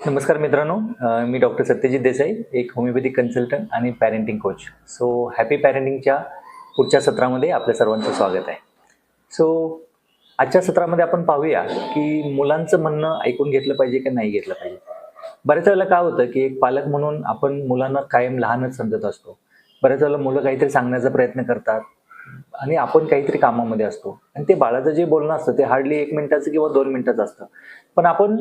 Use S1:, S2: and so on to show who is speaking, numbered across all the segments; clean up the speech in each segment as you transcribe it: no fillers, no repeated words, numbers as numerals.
S1: नमस्कार मित्रांनो, मी डॉक्टर सत्यजित देसाई, एक होमिओपॅथिक कन्सल्टंट आणि पॅरेंटिंग कोच. सो हॅपी पॅरेंटिंगच्या पुढच्या सत्रामध्ये आपल्या सर्वांचं स्वागत आहे. सो आजच्या सत्रामध्ये आपण पाहूया की मुलांचं म्हणणं ऐकून घेतलं पाहिजे की नाही घेतलं पाहिजे. बऱ्याच वेळेला काय होतं की एक पालक म्हणून आपण मुलांना कायम लहानच समजत असतो. बऱ्याच वेळेला मुलं काहीतरी सांगण्याचा प्रयत्न करतात आणि आपण काहीतरी कामामध्ये असतो आणि ते बाळाचं जे बोलणं असतं ते हार्डली 1 मिनिटाचं किंवा 2 मिनिटाचं असतं. पण आपण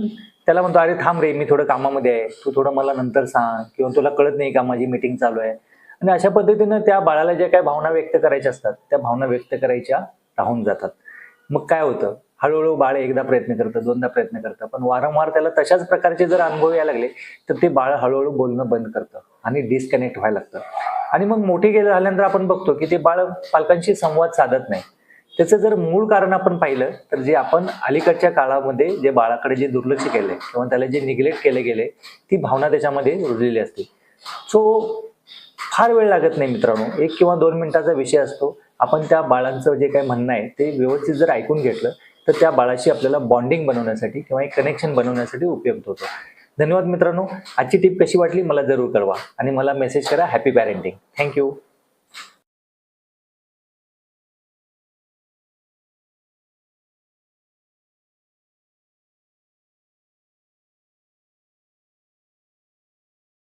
S1: त्याला म्हणतो, "अरे थांब रे, मी थोडं कामामध्ये आहे, तू थोडं मला नंतर सांग" किंवा "तुला कळत नाही का माझी मीटिंग चालू आहे." आणि अशा पद्धतीनं त्या बाळाला ज्या काही भावना व्यक्त करायच्या असतात, त्या भावना व्यक्त करायच्या राहून जातात. मग काय होतं, हळू-हळू बाळ एकदा प्रयत्न करतं, दोनदा प्रयत्न करतं, पण वारंवार त्याला तशाच प्रकारचे जर अनुभव यायला लागले, तर ते बाळ हळू-हळू बोलणं बंद करतं आणि डिस्कनेक्ट व्हायला लागतं. आणि मग मोठी झाल्यानंतर आपण बघतो की ते बाळ पालकांशी संवाद साधत नाही. त्याचं जर मूळ कारण आपण पाहिलं तर जे आपण अलीकडच्या काळामध्ये जे बाळाकडे जे दुर्लक्ष केलंय किंवा त्याला जे निग्लेक्ट केले गेले, ती भावना त्याच्यामध्ये रुजलेली असते. सो फार वेळ लागत नाही मित्रांनो, 1 किंवा 2 मिनिटाचा विषय असतो. आपण त्या बाळांचं जे काही म्हणणं आहे ते व्यवस्थित जर ऐकून घेतलं तर त्या बाळाशी आपल्याला बॉन्डिंग बनवण्यासाठी किंवा एक कनेक्शन बनवण्यासाठी उपयुक्त होतं. धन्यवाद मित्रांनो. आजची टिप कशी वाटली मला जरूर कळवा आणि मला मेसेज करा. Happy parenting. थँक्यू.